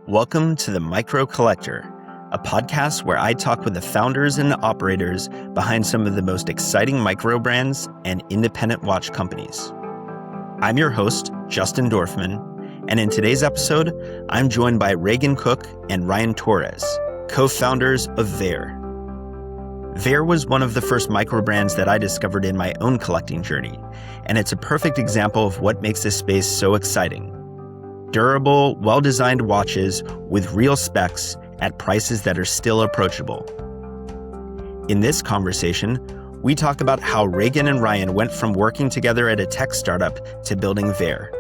Welcome to The Micro Collector, a podcast where I talk with the founders and operators behind some of the most exciting micro brands and independent watch companies. I'm your host, Justin Dorfman, and in today's episode, I'm joined by Reagan Cook and Ryan Torres, co-founders of Vaer. Vaer was one of the first micro brands that I discovered in my own collecting journey, and it's a perfect example of what makes this space so exciting. Durable, well-designed watches with real specs at prices that are still approachable. In this conversation, we talk about how Reagan and Ryan went from working together at a tech startup to building Vaer,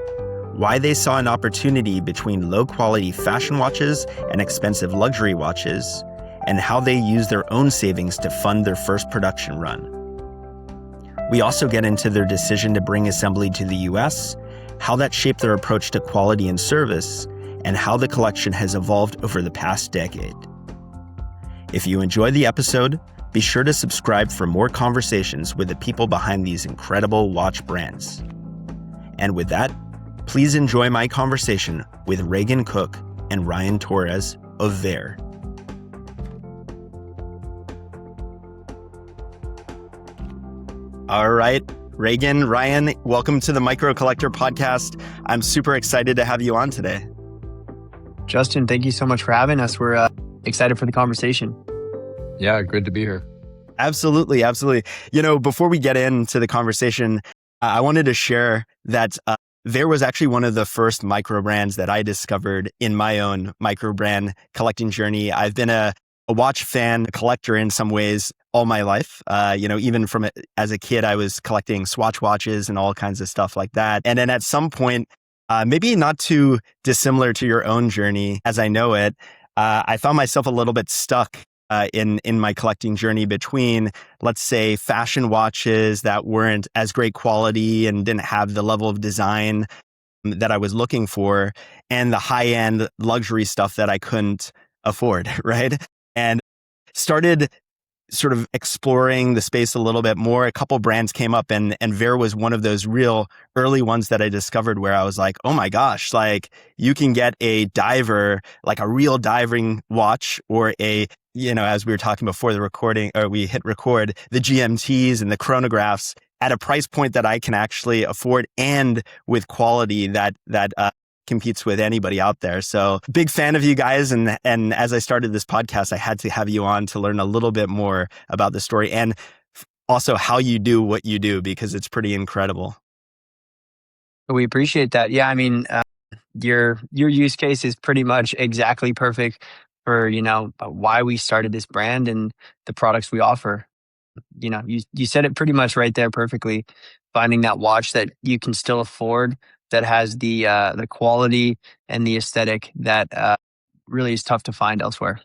why they saw an opportunity between low-quality fashion watches and expensive luxury watches, and how they used their own savings to fund their first production run. We also get into their decision to bring assembly to the US, how that shaped their approach to quality and service, and how the collection has evolved over the past decade. If you enjoy the episode, be sure to subscribe for more conversations with the people behind these incredible watch brands. And with that, please enjoy my conversation with Reagan Cook and Ryan Torres of Vaer. All right, Reagan, Ryan, welcome to the Micro Collector podcast. I'm super excited to have you on today. Justin, thank you so much for having us. We're excited for the conversation. Yeah, good to be here. Absolutely, absolutely. You know, before we get into the conversation, I wanted to share that Vaer was actually one of the first micro brands that I discovered in my own micro brand collecting journey. I've been a watch fan, collector in some ways all my life. Even as a kid, I was collecting Swatch watches and all kinds of stuff like that. And then at some point, maybe not too dissimilar to your own journey as I know it, I found myself a little bit stuck in my collecting journey between, let's say, fashion watches that weren't as great quality and didn't have the level of design that I was looking for, and the high-end luxury stuff that I couldn't afford, right? And started sort of exploring the space a little bit more. A couple brands came up and Vaer was one of those real early ones that I discovered where I was like, oh my gosh, like you can get a diver, like a real diving watch, or as we were talking before the recording, or we hit record, the GMTs and the chronographs at a price point that I can actually afford and with quality that competes with anybody out there. So big fan of you guys. And as I started this podcast, I had to have you on to learn a little bit more about the story and also how you do what you do, because it's pretty incredible. We appreciate that. Yeah, I mean, your use case is pretty much exactly perfect for, why we started this brand and the products we offer. You said it pretty much right there perfectly. Finding that watch that you can still afford, that has the quality and the aesthetic that really is tough to find elsewhere.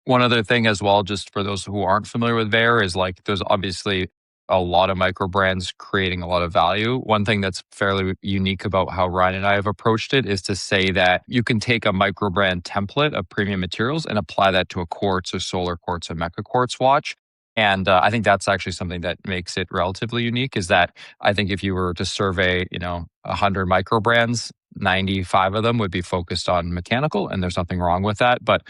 One other thing as well, just for those who aren't familiar with Vaer, is like there's obviously a lot of micro brands creating a lot of value. One thing that's fairly unique about how Ryan and I have approached it is to say that you can take a micro brand template of premium materials and apply that to a quartz or solar quartz or mecha quartz watch. And I think that's actually something that makes it relatively unique, is that I think if you were to survey, 100 micro brands, 95 of them would be focused on mechanical, and there's nothing wrong with that. But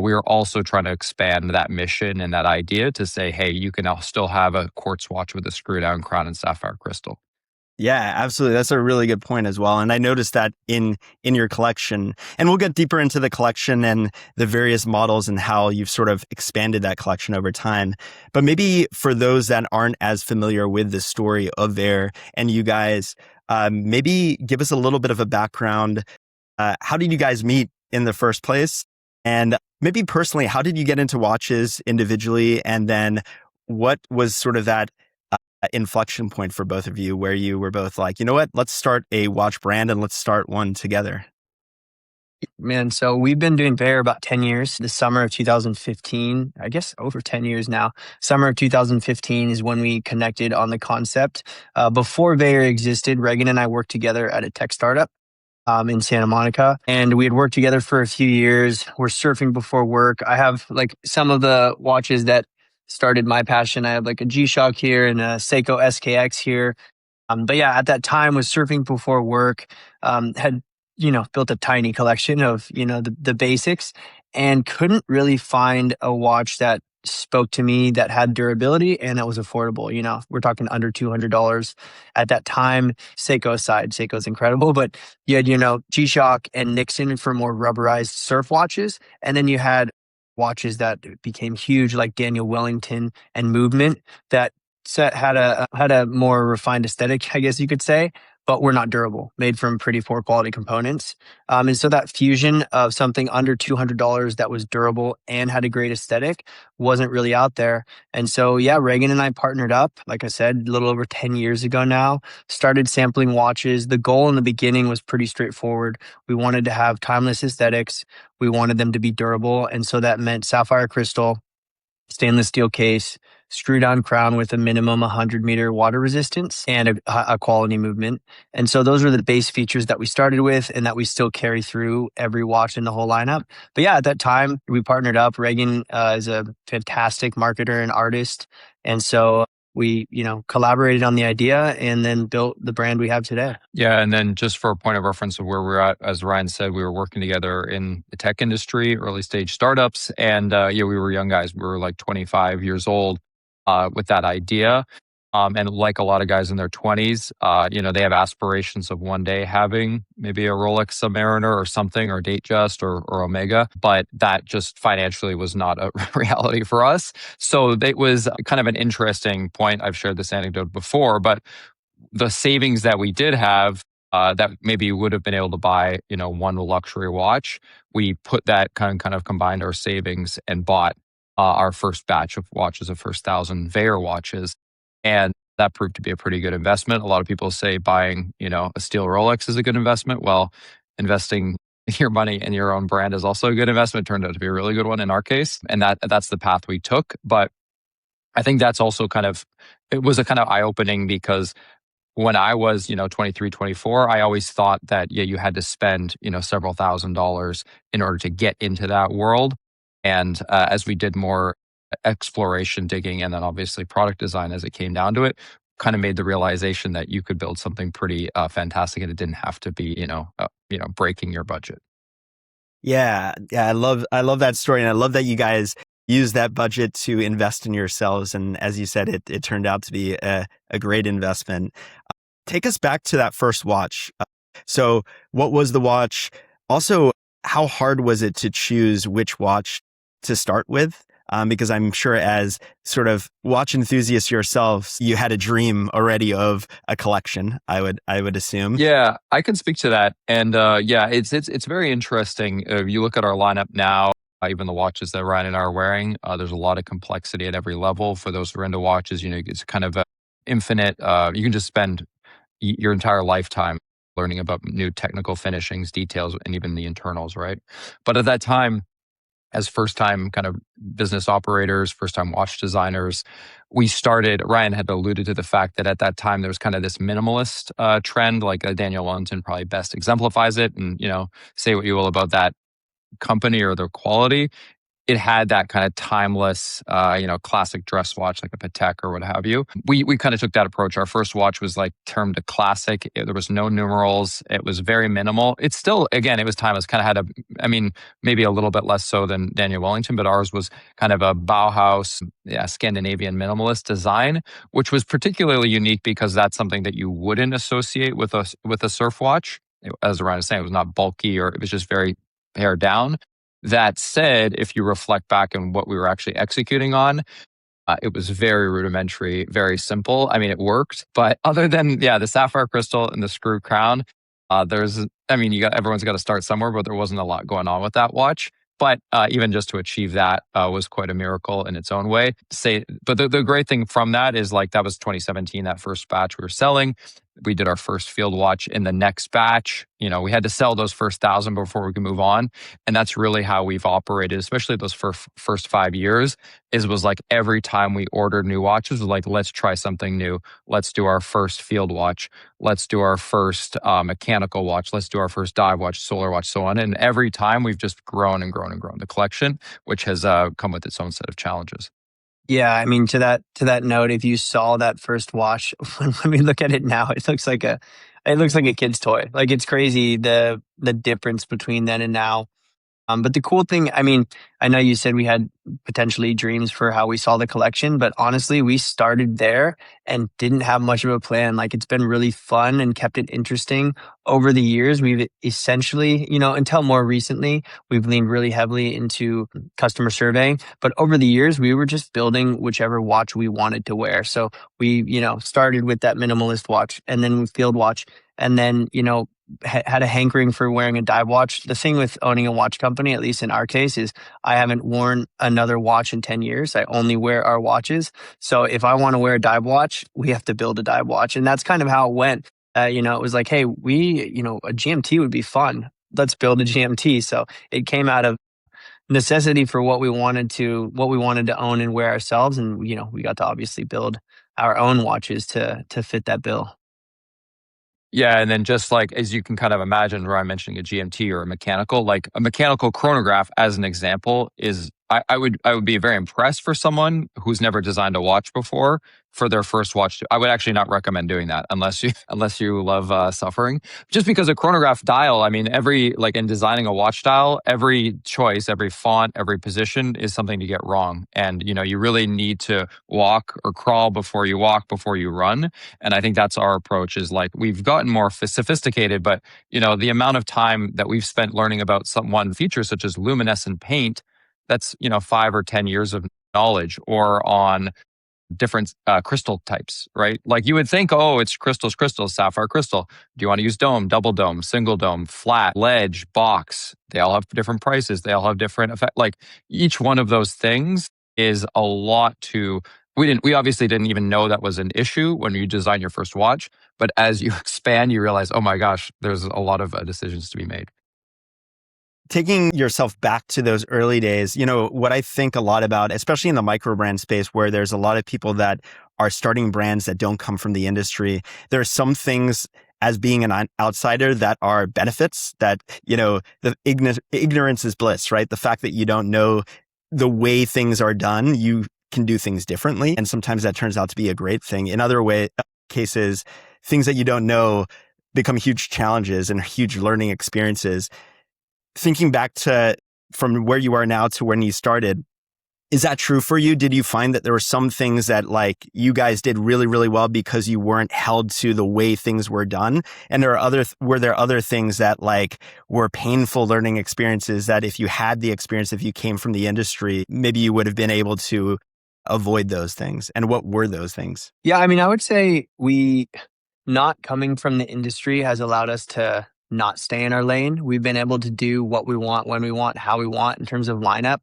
we are also trying to expand that mission and that idea to say, hey, you can still have a quartz watch with a screw down crown and sapphire crystal. Yeah, absolutely. That's a really good point as well. And I noticed that in your collection, and we'll get deeper into the collection and the various models and how you've sort of expanded that collection over time. But maybe for those that aren't as familiar with the story of Vaer and you guys, maybe give us a little bit of a background. How did you guys meet in the first place? And maybe personally, how did you get into watches individually? And then what was sort of that inflection point for both of you where you were both like, you know what, let's start a watch brand and let's start one together? Man, so we've been doing Vaer about 10 years. The summer of 2015, I guess over 10 years now. Summer of 2015 is when we connected on the concept. Before Vaer existed, Reagan and I worked together at a tech startup in Santa Monica, and we had worked together for a few years. We're surfing before work. I have like some of the watches that started my passion. I have like a G-Shock here and a Seiko SKX here. But yeah, at that time was surfing before work, had built a tiny collection of, the basics, and couldn't really find a watch that spoke to me, that had durability and that was affordable. We're talking under $200 at that time. Seiko aside, Seiko's incredible, but you had, G-Shock and Nixon for more rubberized surf watches. And then you had watches that became huge, like Daniel Wellington and Movement, that had a more refined aesthetic, I guess you could say, but were not durable, made from pretty poor quality components. And so that fusion of something under $200 that was durable and had a great aesthetic wasn't really out there. And so, yeah, Reagan and I partnered up, like I said, a little over 10 years ago now, started sampling watches. The goal in the beginning was pretty straightforward. We wanted to have timeless aesthetics. We wanted them to be durable. And so that meant sapphire crystal, stainless steel case, screw down crown with a minimum 100-meter water resistance, and a quality movement. And so those were the base features that we started with and that we still carry through every watch in the whole lineup. But yeah, at that time, we partnered up. Reagan is a fantastic marketer and artist. And so we, collaborated on the idea and then built the brand we have today. Yeah. And then just for a point of reference of where we're at, as Ryan said, we were working together in the tech industry, early stage startups. And we were young guys. We were like 25 years old with that idea. And like a lot of guys in their 20s, they have aspirations of one day having maybe a Rolex Submariner or something, or Datejust or Omega, but that just financially was not a reality for us. So it was kind of an interesting point. I've shared this anecdote before, but the savings that we did have, that maybe would have been able to buy, one luxury watch, we put that kind of combined our savings and bought our first batch of watches, the first 1,000 Vaer watches. And that proved to be a pretty good investment. A lot of people say buying, a steel Rolex is a good investment. Well, investing your money in your own brand is also a good investment. It turned out to be a really good one in our case. And that's the path we took. But I think that's also it was a kind of eye-opening, because when I was, 23, 24, I always thought that, you had to spend, several $1,000s in order to get into that world. And as we did more exploration, digging, and then obviously product design as it came down to it, kind of made the realization that you could build something pretty fantastic, and it didn't have to be, breaking your budget. Yeah. I love that story. And I love that you guys use that budget to invest in yourselves. And as you said, it turned out to be a great investment. Take us back to that first watch. So what was the watch? Also, how hard was it to choose which watch to start with? Because I'm sure, as sort of watch enthusiasts yourselves, you had a dream already of a collection, I would assume. Yeah, I can speak to that. And it's very interesting. If you look at our lineup now, even the watches that Ryan and I are wearing, there's a lot of complexity at every level. For those who are into watches, it's kind of infinite. You can just spend your entire lifetime learning about new technical finishings, details, and even the internals, right? But at that time, as first-time kind of business operators, first-time watch designers, Ryan had alluded to the fact that at that time there was kind of this minimalist trend, like Daniel Wellington probably best exemplifies it. And, say what you will about that company or their quality, it had that kind of timeless, classic dress watch, like a Patek or what have you. We kind of took that approach. Our first watch was like termed a classic. There was no numerals. It was very minimal. It's still, again, it was timeless. Kind of had maybe a little bit less so than Daniel Wellington, but ours was kind of a Bauhaus, Scandinavian minimalist design, which was particularly unique because that's something that you wouldn't associate with a surf watch. As Ryan was saying, it was not bulky, or it was just very pared down. That said, if you reflect back on what we were actually executing on, it was very rudimentary, very simple. I mean, it worked, but other than the sapphire crystal and the screw crown, everyone's got to start somewhere, but there wasn't a lot going on with that watch. But even just to achieve that was quite a miracle in its own way. But the great thing from that is, like, that was 2017, that first batch we were selling. We did our first field watch in the next batch. We had to sell those first 1,000 before we could move on. And that's really how we've operated, especially those first 5 years. Was like every time we ordered new watches, was like, let's try something new. Let's do our first field watch. Let's do our first mechanical watch. Let's do our first dive watch, solar watch, so on. And every time we've just grown and grown and grown the collection, which has come with its own set of challenges. Yeah, I mean, to that note, if you saw that first watch, when we look at it now, it looks like a it looks like a kid's toy. Like it's crazy the difference between then and now. But the cool thing, I mean, I know you said we had potentially dreams for how we saw the collection, but honestly, we started there and didn't have much of a plan. Like it's been really fun and kept it interesting over the years. We've essentially, until more recently, we've leaned really heavily into customer surveying. But over the years, we were just building whichever watch we wanted to wear. So we, started with that minimalist watch and then field watch. And then, had a hankering for wearing a dive watch. The thing with owning a watch company, at least in our case, is I haven't worn another watch in 10 years. I only wear our watches. So if I want to wear a dive watch, we have to build a dive watch. And that's kind of how it went. It was like, hey, a GMT would be fun. Let's build a GMT. So it came out of necessity for what we wanted to own and wear ourselves. And, we got to obviously build our own watches to fit that bill. Yeah, and then just like as you can kind of imagine, where I'm mentioning a GMT or a mechanical chronograph as an example is I would be very impressed for someone who's never designed a watch before for their first watch. I would actually not recommend doing that unless you love suffering. Just because a chronograph dial, I mean, in designing a watch dial, every choice, every font, every position is something to get wrong, and you really need to walk or crawl before you walk, before you run. And I think that's our approach. Is like we've gotten more sophisticated, but the amount of time that we've spent learning about one feature such as luminescent paint, that's 5 or 10 years of knowledge, or on different crystal types, right? Like you would think, oh, it's crystals, sapphire crystal. Do you want to use dome, double dome, single dome, flat, ledge, box? They all have different prices. They all have different effect. Like each one of those things is a lot to. We obviously didn't even know that was an issue when you design your first watch. But as you expand, you realize, oh my gosh, there's a lot of decisions to be made. Taking yourself back to those early days, what I think a lot about, especially in the micro brand space where there's a lot of people that are starting brands that don't come from the industry, there are some things as being an outsider that are benefits that, the ignorance is bliss, right? The fact that you don't know the way things are done, you can do things differently. And sometimes that turns out to be a great thing. In other cases, things that you don't know become huge challenges and huge learning experiences. Thinking back to from where you are now to when you started, is that true for you? Did you find that there were some things that you guys did really, really well because you weren't held to the way things were done? And were there other things that were painful learning experiences that if you had the experience, if you came from the industry, maybe you would have been able to avoid those things? And what were those things? Yeah, I mean, I would say we not coming from the industry has allowed us to not stay in our lane. We've been able to do what we want, when we want, how we want in terms of lineup.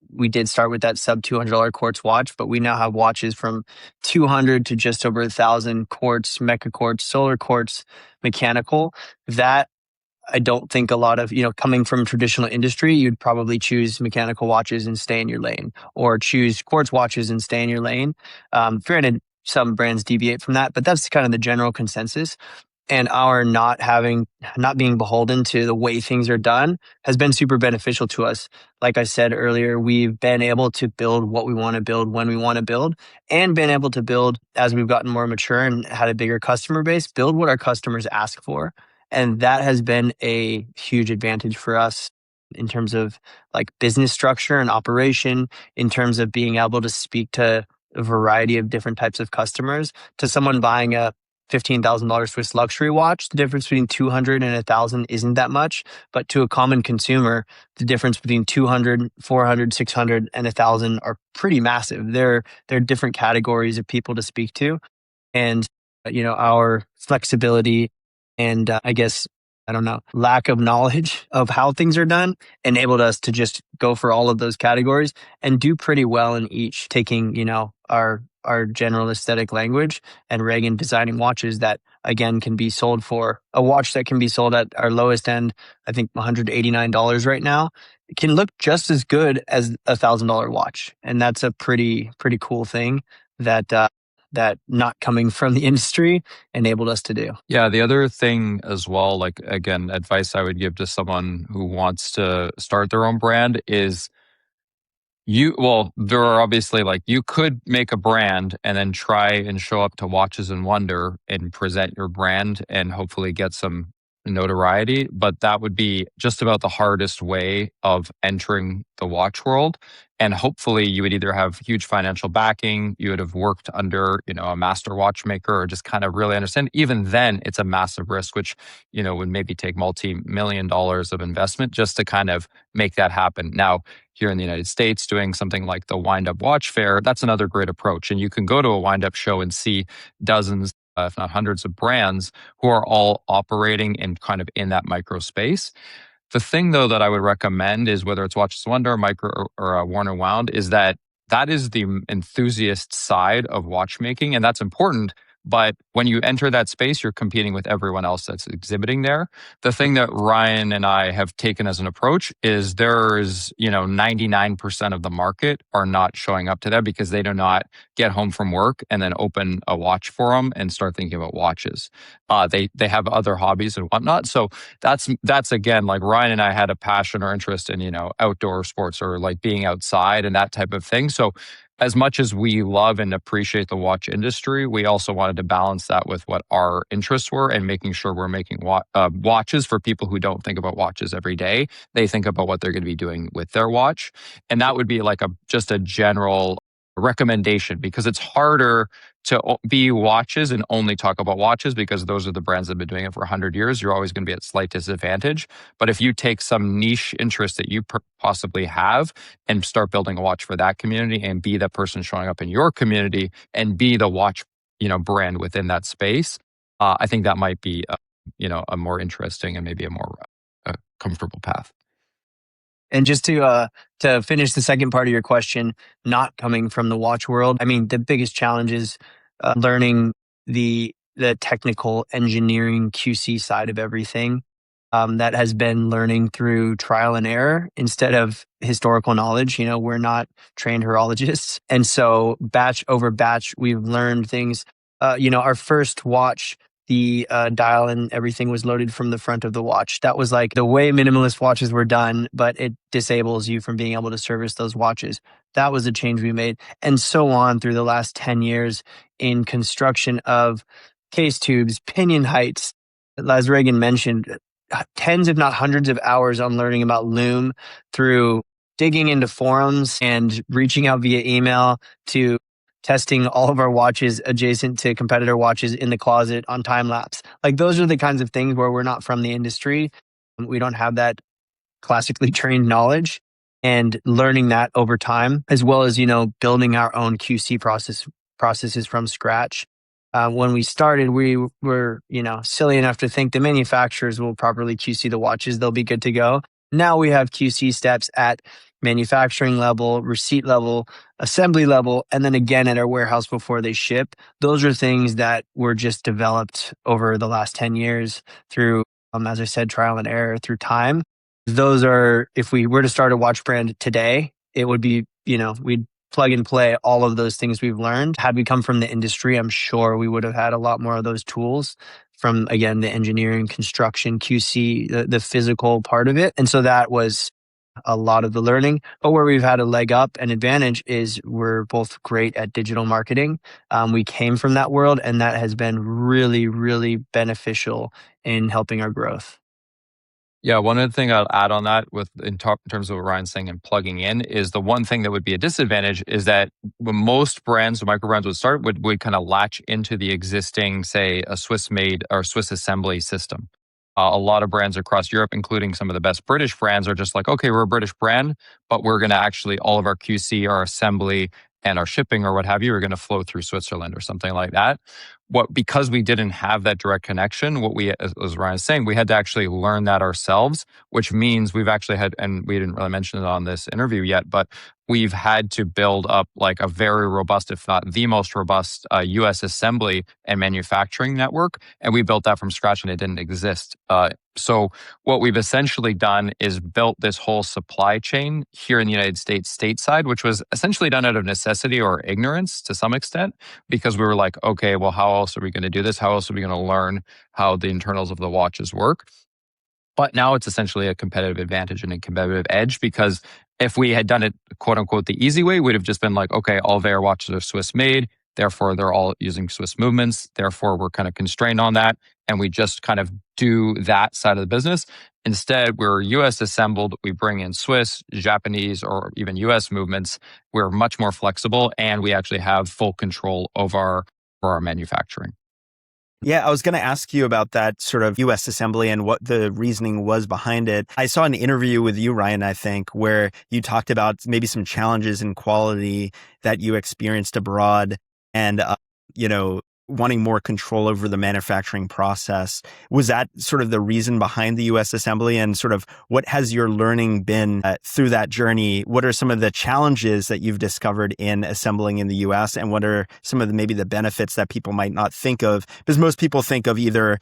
We did start with that sub $200 quartz watch, but we now have watches from 200 to just over 1,000 quartz, mecha quartz, solar quartz, mechanical. That I don't think a lot of, coming from traditional industry, you'd probably choose mechanical watches and stay in your lane, or choose quartz watches and stay in your lane. Granted, some brands deviate from that, but that's kind of the general consensus. And our not being beholden to the way things are done has been super beneficial to us. Like I said earlier, we've been able to build what we want to build when we want to build, and been able to build, as we've gotten more mature and had a bigger customer base, build what our customers ask for. And that has been a huge advantage for us in terms of business structure and operation, in terms of being able to speak to a variety of different types of customers. To someone buying a $15,000 Swiss luxury watch, the difference between 200 and 1,000 isn't that much. But to a common consumer, the difference between 200, 400, 600, and 1,000 are pretty massive. They're different categories of people to speak to. And, our flexibility and lack of knowledge of how things are done enabled us to just go for all of those categories and do pretty well in each, taking, our general aesthetic language, and Reagan designing watches that, again, can be sold for a watch that can be sold at our lowest end, I think $189 right now. It can look just as good as $1,000 watch. And that's a pretty cool thing that not coming from the industry enabled us to do. Yeah, the other thing as well, again, advice I would give to someone who wants to start their own brand is There are obviously like you could make a brand and then try and show up to Watches and Wonder and present your brand and hopefully get some notoriety, but that would be just about the hardest way of entering the watch world. And hopefully you would either have huge financial backing, you would have worked under, a master watchmaker or just kind of really understand. Even then it's a massive risk, which, would maybe take multi-million dollars of investment just to kind of make that happen. Now, here in the United States, doing something like the Wind Up Watch Fair, that's another great approach. And you can go to a wind up show and see dozens, if not hundreds of brands who are all operating in kind of in that micro space. The thing though that I would recommend is whether it's Watches Wonder, Micro, or Warner Wound, is that is the enthusiast side of watchmaking, and that's important. But when you enter that space, you're competing with everyone else that's exhibiting there. The thing that Ryan and I have taken as an approach is there's, 99% of the market are not showing up to that because they do not get home from work and then open a watch forum and start thinking about watches. They have other hobbies and whatnot. So that's again, like Ryan and I had a passion or interest in, outdoor sports or like being outside and that type of thing. So as much as we love and appreciate the watch industry, we also wanted to balance that with what our interests were and making sure we're making watches for people who don't think about watches every day. They think about what they're going to be doing with their watch. And that would be like just a general recommendation, because it's harder to be watches and only talk about watches because those are the brands that have been doing it for 100 years. You're always going to be at slight disadvantage. But if you take some niche interest that you possibly have and start building a watch for that community and be that person showing up in your community and be the watch, brand within that space, I think that might be, a more interesting and maybe a more comfortable path. And just to finish the second part of your question, not coming from the watch world, I mean, the biggest challenge is learning the technical engineering QC side of everything. That has been learning through trial and error instead of historical knowledge. We're not trained horologists. And so batch over batch, we've learned things. Our first watch, the dial and everything was loaded from the front of the watch. That was like the way minimalist watches were done, but it disables you from being able to service those watches. That was a change we made. And so on through the last 10 years in construction of case tubes, pinion heights. As Reagan mentioned, tens, if not hundreds of hours on learning about loom through digging into forums and reaching out via email to testing all of our watches adjacent to competitor watches in the closet on time lapse. Like those are the kinds of things where we're not from the industry. We don't have that classically trained knowledge, and learning that over time, as well as, building our own QC processes from scratch. When we started, we were, silly enough to think the manufacturers will properly QC the watches. They'll be good to go. Now we have QC steps at manufacturing level, receipt level, assembly level, and then again at our warehouse before they ship. Those are things that were just developed over the last 10 years through, as I said, trial and error through time. Those are, if we were to start a watch brand today, it would be, we'd plug and play all of those things we've learned. Had we come from the industry, I'm sure we would have had a lot more of those tools from, again, the engineering, construction, QC, the physical part of it. And so that was a lot of the learning. But where we've had a leg up and advantage is we're both great at digital marketing. We came from that world, and that has been really, really beneficial in helping our growth. Yeah, one other thing I'll add on that in terms of what Ryan's saying and plugging in is the one thing that would be a disadvantage is that when most brands or micro brands would start would kind of latch into the existing, say, a Swiss made or Swiss assembly system. A lot of brands across Europe, including some of the best British brands, are just like, okay, we're a British brand, but we're going to actually, all of our QC, our assembly, and our shipping or what have you are going to flow through Switzerland or something like that. Because we didn't have that direct connection, as Ryan was saying, we had to actually learn that ourselves, which means we've actually had, and we didn't really mention it on this interview yet, but we've had to build up like a very robust, if not the most robust US assembly and manufacturing network. And we built that from scratch and it didn't exist. So what we've essentially done is built this whole supply chain here in the United States stateside, which was essentially done out of necessity or ignorance to some extent, because we were like, okay, well, how else are we going to do this? How else are we going to learn how the internals of the watches work? But now it's essentially a competitive advantage and a competitive edge because If we had done it, quote unquote, the easy way, we'd have just been like, okay, all Vaer watches are Swiss made. Therefore, they're all using Swiss movements. Therefore, we're kind of constrained on that. And we just kind of do that side of the business. Instead, we're US assembled. We bring in Swiss, Japanese, or even US movements. We're much more flexible and we actually have full control over our manufacturing. Yeah, I was going to ask you about that sort of US assembly and what the reasoning was behind it. I saw an interview with you, Ryan, I think, where you talked about maybe some challenges in quality that you experienced abroad and, wanting more control over the manufacturing process. Was that sort of the reason behind the US assembly, and sort of what has your learning been through that journey? What are some of the challenges that you've discovered in assembling in the US, and what are some of maybe the benefits that people might not think of? Because most people think of either,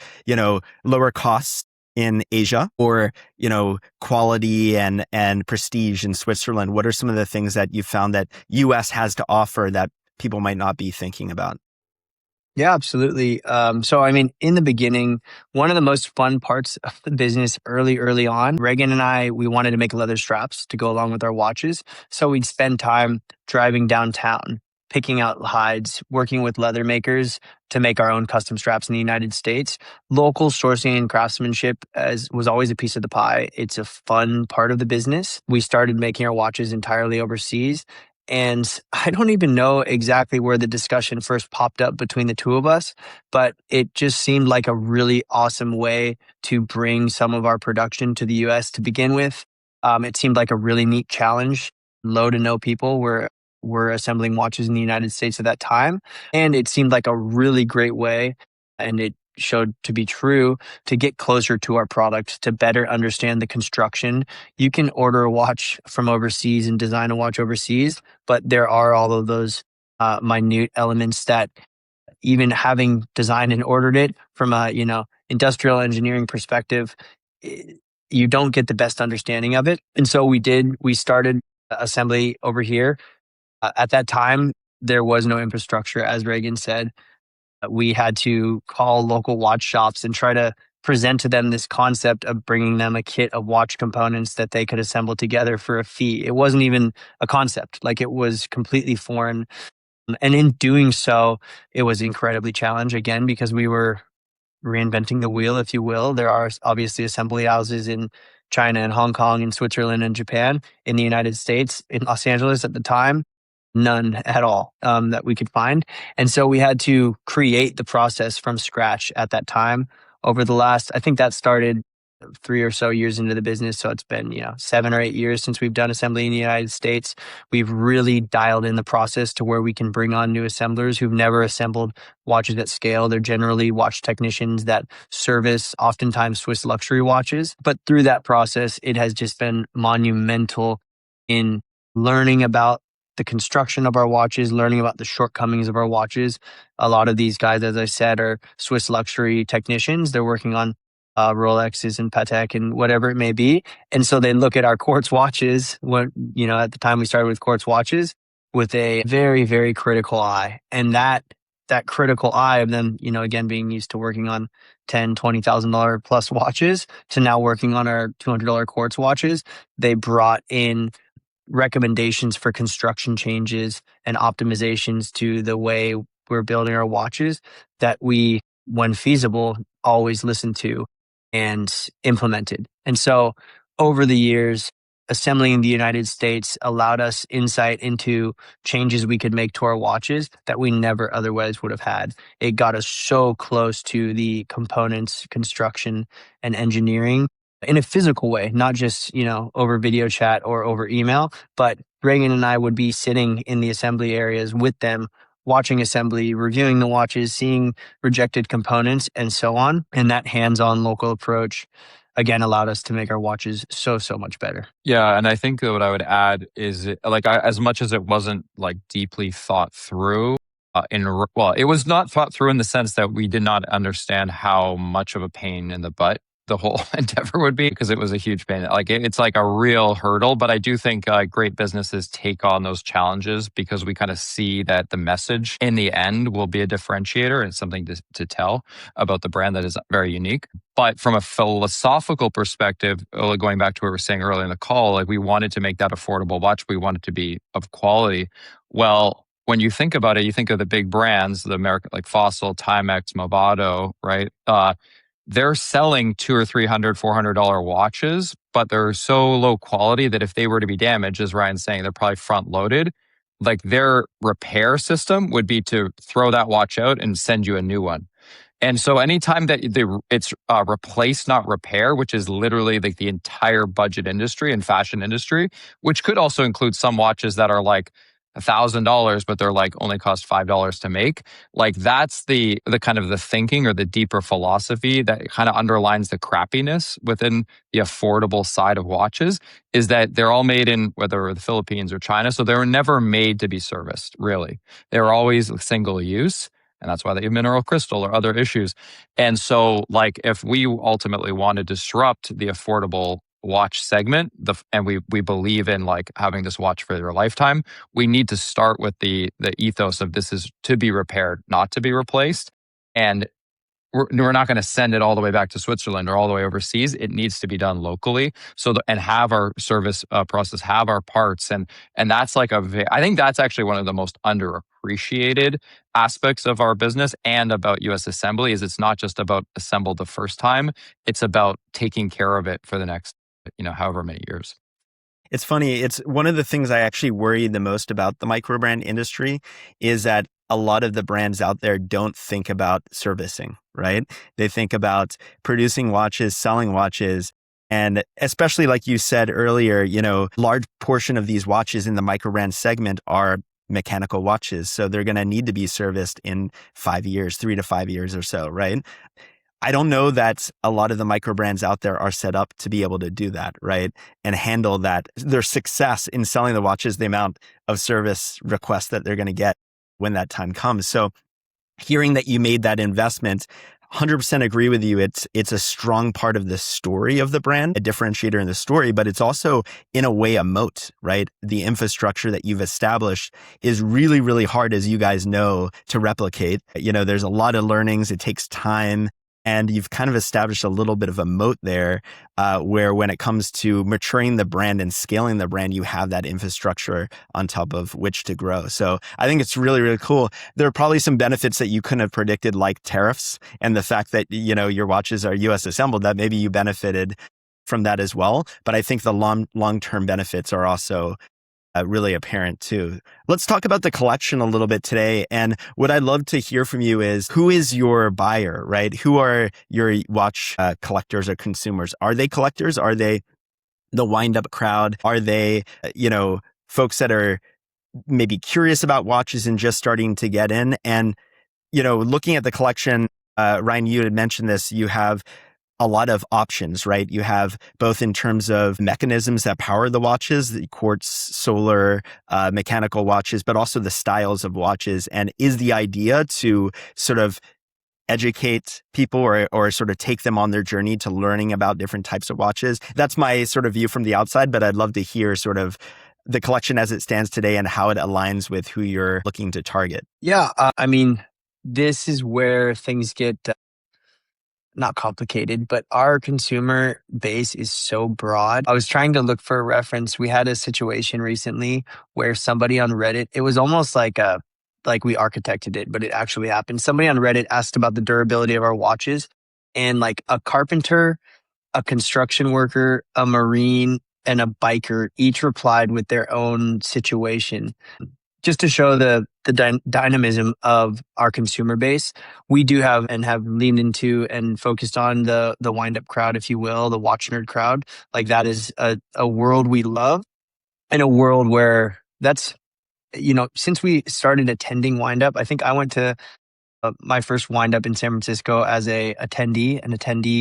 lower costs in Asia or, quality and prestige in Switzerland. What are some of the things that you found that US has to offer that people might not be thinking about? Yeah, absolutely. So, I mean, in the beginning, one of the most fun parts of the business early on, Reagan and I, we wanted to make leather straps to go along with our watches. So we'd spend time driving downtown, picking out hides, working with leather makers to make our own custom straps in the United States. Local sourcing and craftsmanship was always a piece of the pie. It's a fun part of the business. We started making our watches entirely overseas. And I don't even know exactly where the discussion first popped up between the two of us, but it just seemed like a really awesome way to bring some of our production to the US to begin with. It seemed like a really neat challenge. Low to no people were assembling watches in the United States at that time. And it seemed like a really great way, and it showed to be true, to get closer to our product, to better understand the construction. You can order a watch from overseas and design a watch overseas, but there are all of those minute elements that, even having designed and ordered it from a industrial engineering perspective, you don't get the best understanding of it. And so we started assembly over here. At that time, there was no infrastructure, as Reagan said. We had to call local watch shops and try to present to them this concept of bringing them a kit of watch components that they could assemble together for a fee. It wasn't even a concept, like it was completely foreign. And in doing so, it was incredibly challenging, again, because we were reinventing the wheel, if you will. There are obviously assembly houses in China and Hong Kong and Switzerland and Japan. In the United States, in Los Angeles at the time, none at all that we could find. And so we had to create the process from scratch at that time. Over the last, I think that started 3 or so years into the business. So it's been, 7 or 8 years since we've done assembly in the United States. We've really dialed in the process to where we can bring on new assemblers who've never assembled watches at scale. They're generally watch technicians that service oftentimes Swiss luxury watches. But through that process, it has just been monumental in learning about the construction of our watches, learning about the shortcomings of our watches. A lot of these guys, as I said, are Swiss luxury technicians. They're working on Rolexes and Patek and whatever it may be. And so they look at our quartz watches, at the time we started with quartz watches, with a very, very critical eye. And that critical eye of them, again, being used to working on $10,000, $20,000 plus watches to now working on our $200 quartz watches, they brought in recommendations for construction changes and optimizations to the way we're building our watches that we, when feasible, always listen to and implemented. And so over the years, assembling in the United States allowed us insight into changes we could make to our watches that we never otherwise would have had. It got us so close to the components, construction, and engineering in a physical way, not just, over video chat or over email, but Reagan and I would be sitting in the assembly areas with them, watching assembly, reviewing the watches, seeing rejected components, and so on. And that hands-on local approach, again, allowed us to make our watches so much better. Yeah, and I think that what I would add is, as much as it wasn't like deeply thought through, it was not thought through in the sense that we did not understand how much of a pain in the butt the whole endeavor would be, because it was a huge pain. Like it's like a real hurdle, but I do think great businesses take on those challenges because we kind of see that the message in the end will be a differentiator and something to tell about the brand that is very unique. But from a philosophical perspective, going back to what we were saying earlier in the call, like we wanted to make that affordable watch. We wanted to be of quality. Well, when you think about it, you think of the big brands, the American, like Fossil, Timex, Movado, right? They're selling $200 or $300, $400 watches, but they're so low quality that if they were to be damaged, as Ryan's saying, they're probably front loaded. Like their repair system would be to throw that watch out and send you a new one. And so anytime that it's replace, not repair, which is literally like the entire budget industry and fashion industry, which could also include some watches that are like $1,000, but they're like only cost $5 to make. Like that's the kind of the thinking or the deeper philosophy that kind of underlines the crappiness within the affordable side of watches, is that they're all made in whether the Philippines or China. So they were never made to be serviced, really. They were always single use. And that's why they have mineral crystal or other issues. And so, like, if we ultimately want to disrupt the affordable watch segment, and we believe in like having this watch for your lifetime, we need to start with the ethos of this is to be repaired, not to be replaced. And we're not going to send it all the way back to Switzerland or all the way overseas. It needs to be done locally. And have our service process, have our parts, and that's like I think that's actually one of the most underappreciated aspects of our business and about U.S. Assembly is it's not just about assembled the first time. It's about taking care of it for the next, however many years. It's funny. It's one of the things I actually worry the most about the microbrand industry is that a lot of the brands out there don't think about servicing, right? They think about producing watches, selling watches. And especially like you said earlier, large portion of these watches in the microbrand segment are mechanical watches. So they're going to need to be serviced in 5 years, 3 to 5 years or so, right? I don't know that a lot of the microbrands out there are set up to be able to do that, right? And handle that, their success in selling the watches, the amount of service requests that they're going to get when that time comes. So hearing that you made that investment, 100% agree with you. It's a strong part of the story of the brand, a differentiator in the story, but it's also in a way a moat, right? The infrastructure that you've established is really, really hard, as you guys know, to replicate. There's a lot of learnings. It takes time. And you've kind of established a little bit of a moat there where when it comes to maturing the brand and scaling the brand, you have that infrastructure on top of which to grow. So I think it's really, really cool. There are probably some benefits that you couldn't have predicted, like tariffs and the fact that, your watches are US assembled, that maybe you benefited from that as well. But I think the long-term benefits are also really apparent too. Let's talk about the collection a little bit today. And what I'd love to hear from you is, who is your buyer, right? Who are your watch collectors or consumers? Are they collectors? Are they the wind-up crowd? Are they, folks that are maybe curious about watches and just starting to get in? And, looking at the collection, Ryan, you had mentioned this, you have a lot of options, right? You have both in terms of mechanisms that power the watches, the quartz, solar, mechanical watches, but also the styles of watches. And is the idea to sort of educate people or sort of take them on their journey to learning about different types of watches? That's my sort of view from the outside, but I'd love to hear sort of the collection as it stands today and how it aligns with who you're looking to target. Yeah, this is where things get not complicated, but our consumer base is so broad. I was trying to look for a reference. We had a situation recently where somebody on Reddit, it was almost like we architected it, but it actually happened. Somebody on Reddit asked about the durability of our watches, and like a carpenter, a construction worker, a Marine, and a biker each replied with their own situation. Just to show the dynamism of our consumer base, we do have leaned into and focused on the wind-up crowd, if you will, the watch nerd crowd. Like that is a world we love, and a world where that's, since we started attending wind-up, I think I went to my first wind-up in San Francisco as an attendee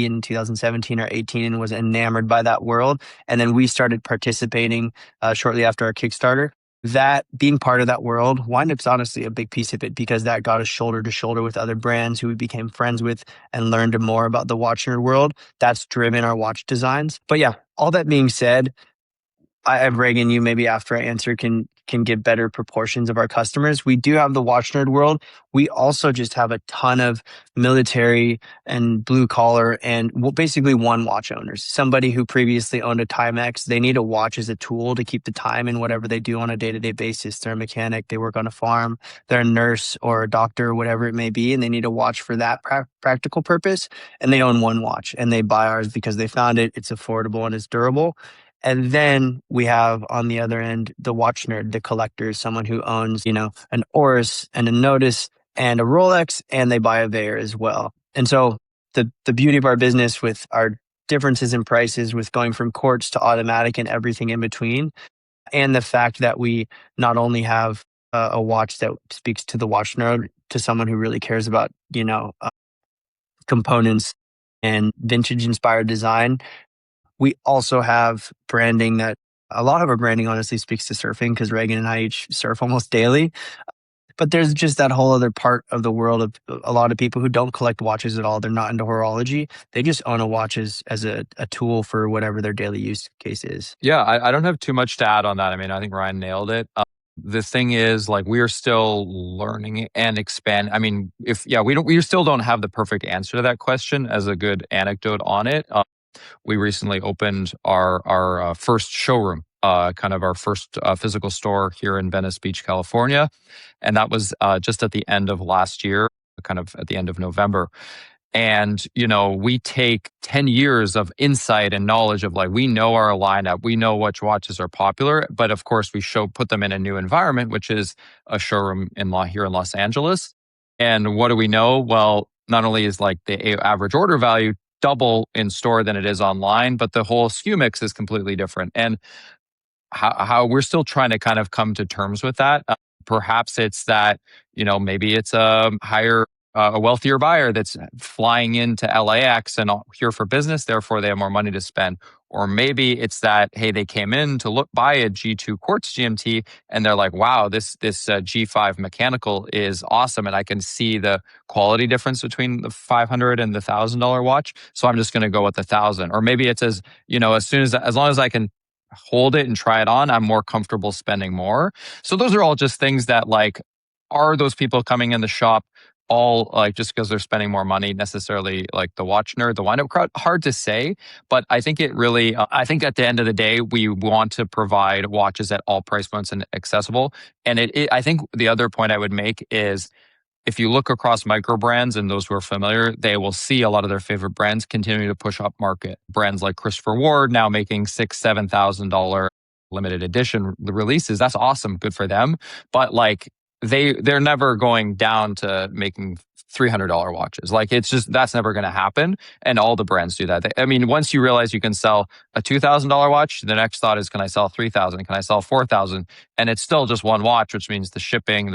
in 2017 or 18, and was enamored by that world. And then we started participating shortly after our Kickstarter. that being part of that world, Wind-Up's honestly a big piece of it because that got us shoulder to shoulder with other brands who we became friends with and learned more about the watch nerd world. That's driven our watch designs. But yeah, all that being said, I have Reagan, you maybe after I answer can give better proportions of our customers. We do have the watch nerd world. We also just have a ton of military and blue collar and basically one watch owners. Somebody who previously owned a Timex, they need a watch as a tool to keep the time in whatever they do on a day-to-day basis. They're a mechanic, they work on a farm, they're a nurse or a doctor or whatever it may be, and they need a watch for that practical purpose. And they own one watch and they buy ours because they found it, it's affordable and it's durable. And then we have on the other end, the watch nerd, the collector, someone who owns, an Oris and a Notice and a Rolex, and they buy a Vaer as well. And so the beauty of our business with our differences in prices, with going from quartz to automatic and everything in between, and the fact that we not only have a watch that speaks to the watch nerd, to someone who really cares about, components and vintage inspired design, we also have branding that a lot of our branding honestly speaks to surfing because Reagan and I each surf almost daily. But there's just that whole other part of the world of a lot of people who don't collect watches at all. They're not into horology. They just own a watch as a tool for whatever their daily use case is. Yeah, I don't have too much to add on that. I mean, I think Ryan nailed it. The thing is, like, we are still learning and expand. I mean, we still don't have the perfect answer to that question. As a good anecdote on it, we recently opened our first showroom, kind of our first physical store here in Venice Beach, California. And that was just at the end of last year, kind of at the end of November. And, we take 10 years of insight and knowledge of, like, we know our lineup, we know which watches are popular, but of course we put them in a new environment, which is a showroom here in Los Angeles. And what do we know? Well, not only is like the average order value double in store than it is online, but the whole SKU mix is completely different. And how we're still trying to kind of come to terms with that. Perhaps it's that, maybe it's a wealthier buyer that's flying into LAX and here for business, therefore they have more money to spend. Or maybe it's that, hey, they came in to buy a G2 Quartz GMT and they're like, wow, this G5 mechanical is awesome. And I can see the quality difference between the $500 and the $1,000 watch. So I'm just going to go with the 1,000. Or maybe it's as long as I can hold it and try it on, I'm more comfortable spending more. So those are all just things that, like, are those people coming in the shop all like just because they're spending more money necessarily like the watch nerd, the wind-up crowd? Hard to say, but I think it really, I think at the end of the day, we want to provide watches at all price points and accessible. And I think the other point I would make is, if you look across micro brands and those who are familiar, they will see a lot of their favorite brands continue to push up market. Brands like Christopher Ward now making $6,000-$7,000 limited edition releases. That's awesome, good for them. But like they're never going down to making $300 watches. Like, it's just, that's never going to happen. And all the brands do that. I mean, once you realize you can sell a $2,000 watch, the next thought is, can I sell 3,000? Can I sell 4,000? And it's still just one watch, which means the shipping,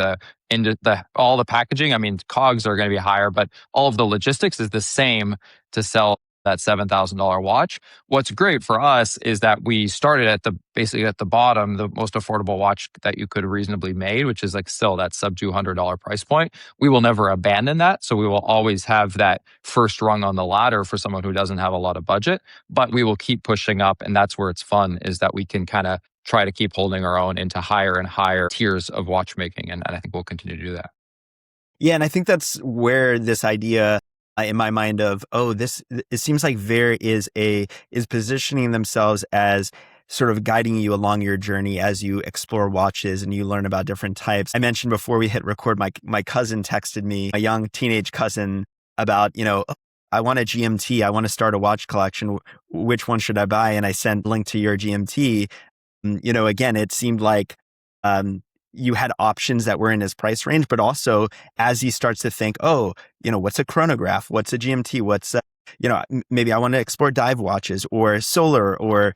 all the packaging. I mean, COGS are going to be higher, but all of the logistics is the same to sell that $7,000 watch. What's great for us is that we started basically at the bottom, the most affordable watch that you could reasonably made, which is like still that sub $200 price point. We will never abandon that. So we will always have that first rung on the ladder for someone who doesn't have a lot of budget, but we will keep pushing up. And that's where it's fun, is that we can kind of try to keep holding our own into higher and higher tiers of watchmaking. And I think we'll continue to do that. Yeah. And I think that's where this idea in my mind of, it seems like Vaer is positioning themselves as sort of guiding you along your journey as you explore watches and you learn about different types. I mentioned before we hit record, my cousin texted me, a young teenage cousin, about, I want a GMT. I want to start a watch collection. Which one should I buy? And I sent a link to your GMT. Again, it seemed like you had options that were in his price range, but also as he starts to think, what's a chronograph? What's a GMT? What's, maybe I want to explore dive watches or solar or,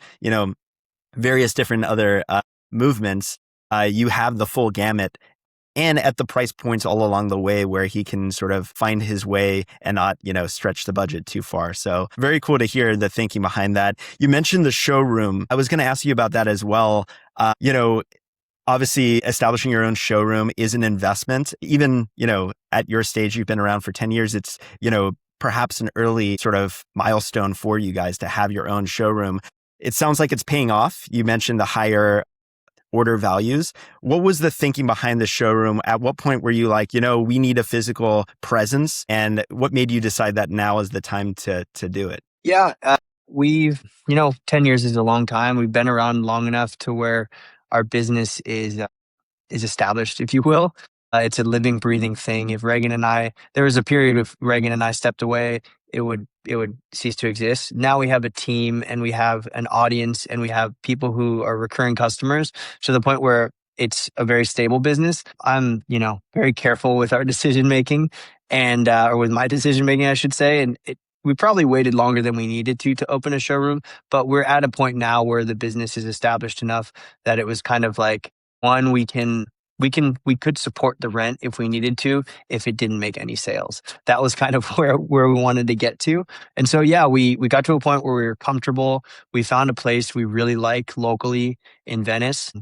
various different other movements. You have the full gamut, and at the price points all along the way where he can sort of find his way and not, stretch the budget too far. So very cool to hear the thinking behind that. You mentioned the showroom. I was going to ask you about that as well. Obviously, establishing your own showroom is an investment. Even, at your stage, you've been around for 10 years. It's, perhaps an early sort of milestone for you guys to have your own showroom. It sounds like it's paying off. You mentioned the higher order values. What was the thinking behind the showroom? At what point were you like, we need a physical presence? And what made you decide that now is the time to do it? Yeah, we've, 10 years is a long time. We've been around long enough to where our business is established, if you will. It's a living, breathing thing. If there was a period if Reagan and I stepped away, it would cease to exist. Now we have a team and we have an audience and we have people who are recurring customers to the point where it's a very stable business. I'm, very careful with our decision making and, or with my decision making, I should say. And we probably waited longer than we needed to open a showroom, but we're at a point now where the business is established enough that it was kind of like, one, we could support the rent if we needed to, if it didn't make any sales. That was kind of where we wanted to get to. And so, yeah, we got to a point where we were comfortable. We found a place we really like locally in Venice.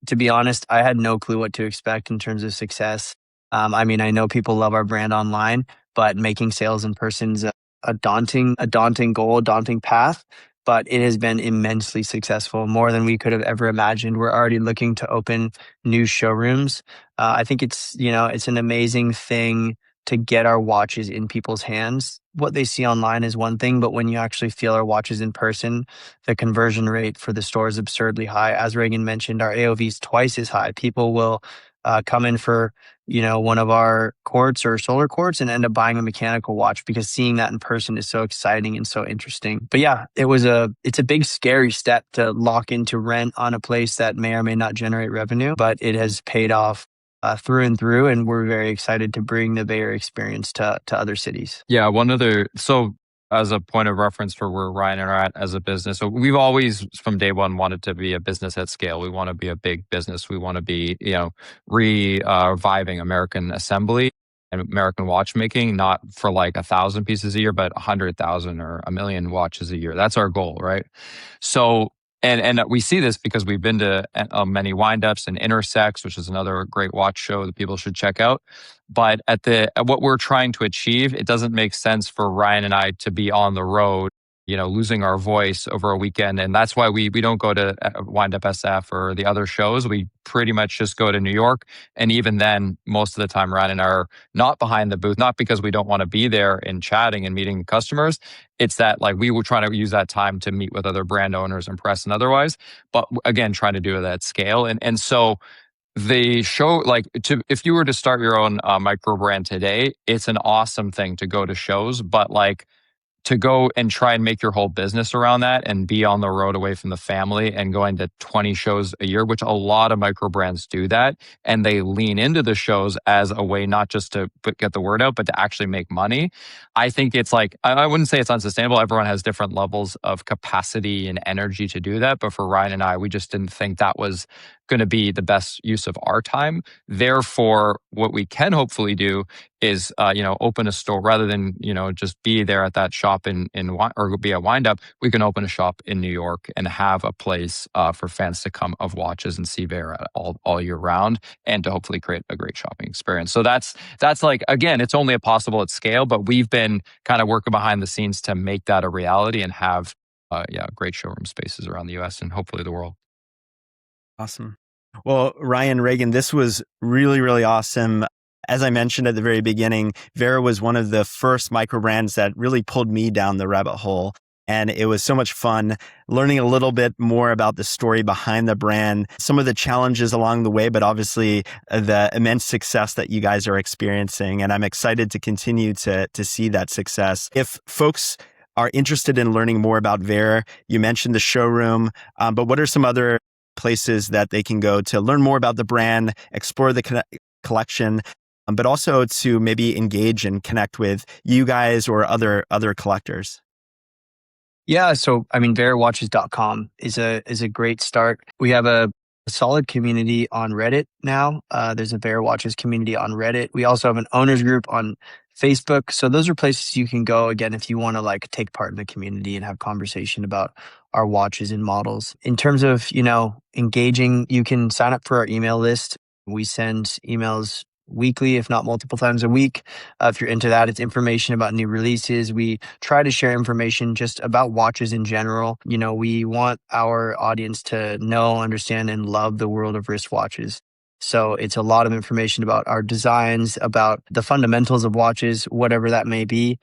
To be honest, I had no clue what to expect in terms of success. I know people love our brand online, but making sales in person's a daunting goal, a daunting path. But it has been immensely successful, more than we could have ever imagined. We're already looking to open new showrooms. I think it's an amazing thing to get our watches in people's hands. What they see online is one thing, but when you actually feel our watches in person, the conversion rate for the store is absurdly high. As Reagan mentioned, our AOV is twice as high. People will come in for one of our quartz or solar quartz and end up buying a mechanical watch because seeing that in person is so exciting and so interesting. But yeah, it's a big scary step to lock into rent on a place that may or may not generate revenue, but it has paid off through and through, and we're very excited to bring the Vaer experience to other cities. Yeah, so as a point of reference for where Ryan and I are at as a business, so we've always from day one wanted to be a business at scale. We want to be a big business. We want to be, reviving American assembly and American watchmaking, not for like 1,000 pieces a year, but 100,000 or 1,000,000 watches a year. That's our goal, right? So and we see this because we've been to many windups and Intersex, which is another great watch show that people should check out. But at what we're trying to achieve, it doesn't make sense for Ryan and I to be on the road, losing our voice over a weekend. And that's why we don't go to Windup SF or the other shows. We pretty much just go to New York. And even then, most of the time, Ryan and I are not behind the booth, not because we don't want to be there and chatting and meeting customers. It's that like we will try to use that time to meet with other brand owners and press and otherwise. But again, trying to do it at scale. And so the show, if you were to start your own micro brand today, it's an awesome thing to go to shows, but like to go and try and make your whole business around that and be on the road away from the family and going to 20 shows a year, which a lot of micro brands do that. And they lean into the shows as a way, not just to get the word out, but to actually make money. I think it's like, I wouldn't say it's unsustainable. Everyone has different levels of capacity and energy to do that. But for Ryan and I, we just didn't think that was going to be the best use of our time. Therefore, what we can hopefully do is, open a store rather than, just be there at that shop or be a wind up. We can open a shop in New York and have a place for fans to come of watches and see Vaer all year round, and to hopefully create a great shopping experience. So that's like, again, it's only possible at scale, but we've been kind of working behind the scenes to make that a reality and have great showroom spaces around the US and hopefully the world. Awesome. Well, Ryan, Reagan, this was really, really awesome. As I mentioned at the very beginning, Vaer was one of the first micro brands that really pulled me down the rabbit hole. And it was so much fun learning a little bit more about the story behind the brand, some of the challenges along the way, but obviously the immense success that you guys are experiencing. And I'm excited to continue to see that success. If folks are interested in learning more about Vaer, you mentioned the showroom, but what are some other places that they can go to learn more about the brand, explore the collection, but also to maybe engage and connect with you guys or other collectors? Yeah, so VaerWatches.com is a great start. We have a solid community on Reddit now. There's a Vaer Watches community on Reddit. We also have an owners group on Facebook. So those are places you can go again if you want to like take part in the community and have conversation about our watches and models. In terms of, engaging, you can sign up for our email list. We send emails weekly, if not multiple times a week. If you're into that, it's information about new releases. We try to share information just about watches in general. We want our audience to know, understand, and love the world of wristwatches. So it's a lot of information about our designs, about the fundamentals of watches, whatever that may be.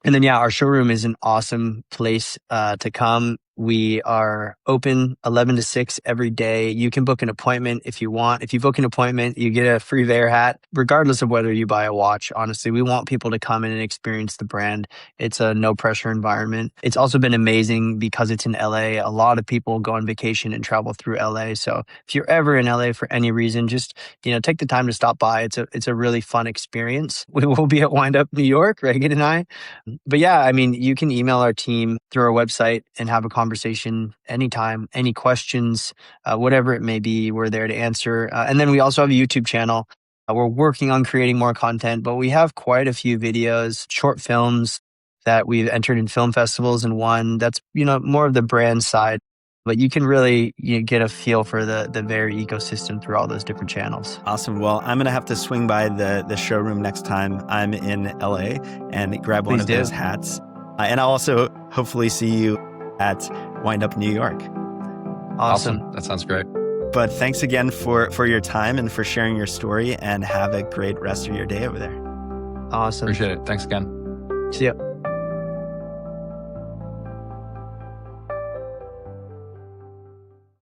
And then, our showroom is an awesome place to come. We are open 11 to 6 every day. You can book an appointment if you want. If you book an appointment, you get a free Vaer hat, regardless of whether you buy a watch. Honestly, we want people to come in and experience the brand. It's a no pressure environment. It's also been amazing because it's in LA. A lot of people go on vacation and travel through LA. So if you're ever in LA for any reason, just, take the time to stop by. It's a really fun experience. We will be at Wind Up New York, Reagan and I. But you can email our team through our website and have a conversation anytime, any questions, whatever it may be, we're there to answer. And then we also have a YouTube channel. We're working on creating more content, but we have quite a few videos, short films that we've entered in film festivals and won. That's, more of the brand side. But you can really get a feel for the Vaer ecosystem through all those different channels. Awesome. Well, I'm going to have to swing by the showroom next time I'm in LA and grab one of those hats. And I'll also hopefully see you at Wind Up New York. Awesome. That sounds great. But thanks again for your time and for sharing your story, and have a great rest of your day over there. Awesome. Appreciate it. Thanks again. See ya.